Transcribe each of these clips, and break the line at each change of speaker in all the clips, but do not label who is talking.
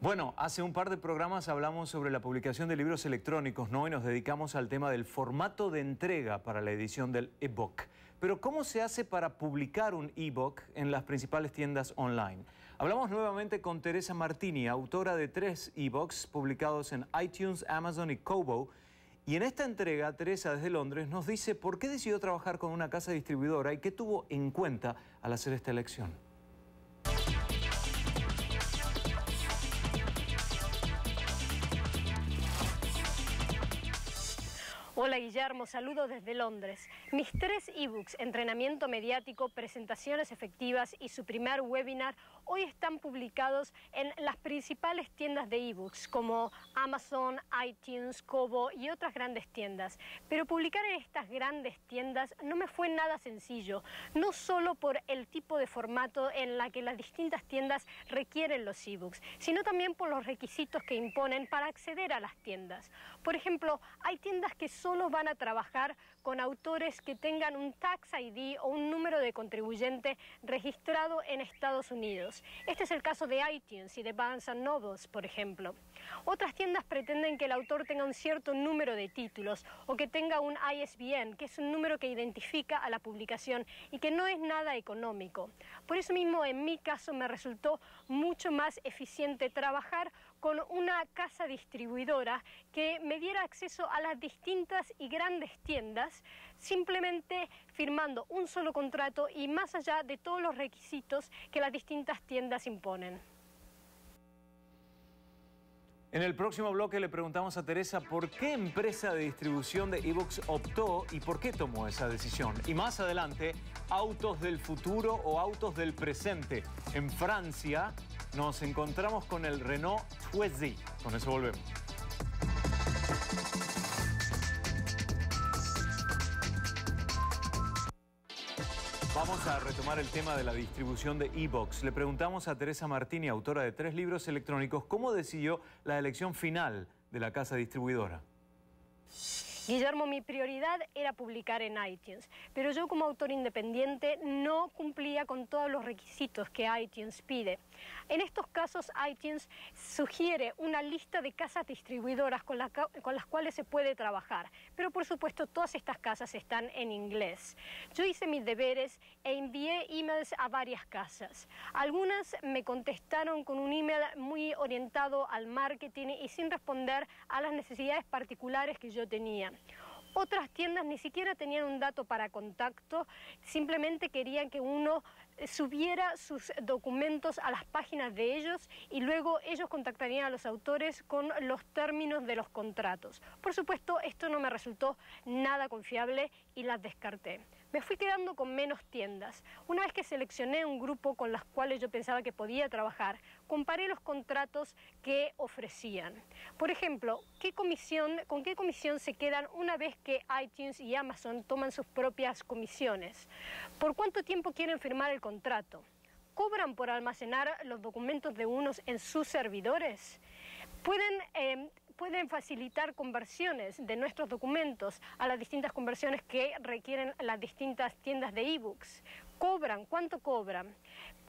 Bueno, hace un par de programas hablamos sobre la publicación de libros electrónicos, ¿no? Y nos dedicamos al tema del formato de entrega para la edición del ebook. Pero ¿cómo se hace para publicar un ebook en las principales tiendas online? Hablamos nuevamente con Teresa Martini, autora de 3 ebooks publicados en iTunes, Amazon y Kobo. Y en esta entrega, Teresa desde Londres nos dice por qué decidió trabajar con una casa distribuidora y qué tuvo en cuenta al hacer esta elección.
Hola Guillermo, saludos desde Londres. Mis 3 ebooks, Entrenamiento Mediático, Presentaciones Efectivas y su primer webinar, hoy están publicados en las principales tiendas de ebooks como Amazon, iTunes, Kobo y otras grandes tiendas. Pero publicar en estas grandes tiendas no me fue nada sencillo, no solo por el tipo de formato en la que las distintas tiendas requieren los ebooks, sino también por los requisitos que imponen para acceder a las tiendas. Por ejemplo, hay tiendas que solo van a trabajar con autores que tengan un Tax ID o un número de contribuyente registrado en Estados Unidos. Este es el caso de iTunes y de Barnes & Noble, por ejemplo. Otras tiendas pretenden que el autor tenga un cierto número de títulos o que tenga un ISBN, que es un número que identifica a la publicación y que no es nada económico. Por eso mismo, en mi caso, me resultó mucho más eficiente trabajar con una casa distribuidora que me diera acceso a las distintas y grandes tiendas, simplemente firmando un solo contrato y más allá de todos los requisitos que las distintas tiendas imponen.
En el próximo bloque le preguntamos a Teresa por qué empresa de distribución de ebooks optó y por qué tomó esa decisión. Y más adelante, autos del futuro o autos del presente. En Francia nos encontramos con el Renault Twizy. Con eso volvemos. Vamos a retomar el tema de la distribución de ebooks. Le preguntamos a Teresa Martini, autora de 3 libros electrónicos, cómo decidió la elección final de la casa distribuidora.
Guillermo, mi prioridad era publicar en iTunes, pero yo como autor independiente no cumplía con todos los requisitos que iTunes pide. En estos casos, iTunes sugiere una lista de casas distribuidoras con las cuales se puede trabajar, pero por supuesto todas estas casas están en inglés. Yo hice mis deberes e envié emails a varias casas. Algunas me contestaron con un email muy orientado al marketing y sin responder a las necesidades particulares que yo tenía. Otras tiendas ni siquiera tenían un dato para contacto, simplemente querían que uno subiera sus documentos a las páginas de ellos y luego ellos contactarían a los autores con los términos de los contratos. Por supuesto, esto no me resultó nada confiable y las descarté. Me fui quedando con menos tiendas. Una vez que seleccioné un grupo con las cuales yo pensaba que podía trabajar, comparé los contratos que ofrecían. Por ejemplo, ¿con qué comisión se quedan una vez que iTunes y Amazon toman sus propias comisiones? ¿Por cuánto tiempo quieren firmar el contrato? ¿Cobran por almacenar los documentos de unos en sus servidores? ¿Pueden facilitar conversiones de nuestros documentos a las distintas conversiones que requieren las distintas tiendas de ebooks? ¿Cobran? ¿Cuánto cobran?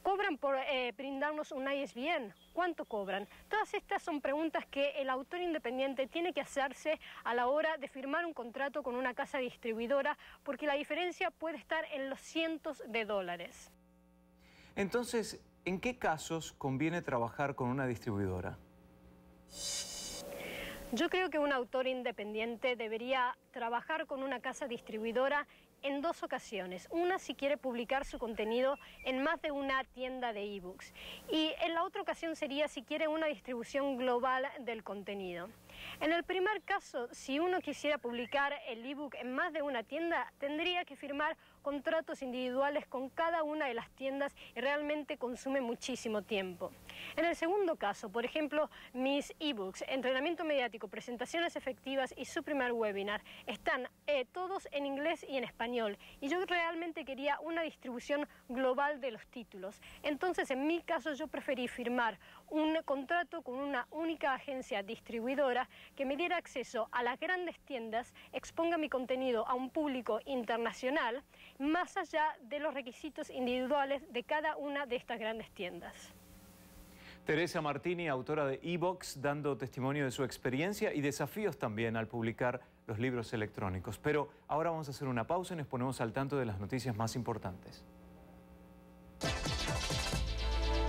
¿Cobran por brindarnos un ISBN? ¿Cuánto cobran? Todas estas son preguntas que el autor independiente tiene que hacerse a la hora de firmar un contrato con una casa distribuidora, porque la diferencia puede estar en los cientos de dólares.
Entonces, ¿en qué casos conviene trabajar con una distribuidora?
Yo creo que un autor independiente debería trabajar con una casa distribuidora en 2 ocasiones. Una, si quiere publicar su contenido en más de una tienda de ebooks. Y en la otra ocasión sería si quiere una distribución global del contenido. En el primer caso, si uno quisiera publicar el ebook en más de una tienda, tendría que firmar contratos individuales con cada una de las tiendas y realmente consume muchísimo tiempo. En el segundo caso, por ejemplo, mis ebooks, Entrenamiento Mediático, Presentaciones Efectivas y su primer webinar, están todos en inglés y en español. Y yo realmente quería una distribución global de los títulos. Entonces, en mi caso, yo preferí firmar un contrato con una única agencia distribuidora que me diera acceso a las grandes tiendas, exponga mi contenido a un público internacional, más allá de los requisitos individuales de cada una de estas grandes tiendas.
Teresa Martini, autora de eBooks, dando testimonio de su experiencia y desafíos también al publicar los libros electrónicos. Pero ahora vamos a hacer una pausa y nos ponemos al tanto de las noticias más importantes.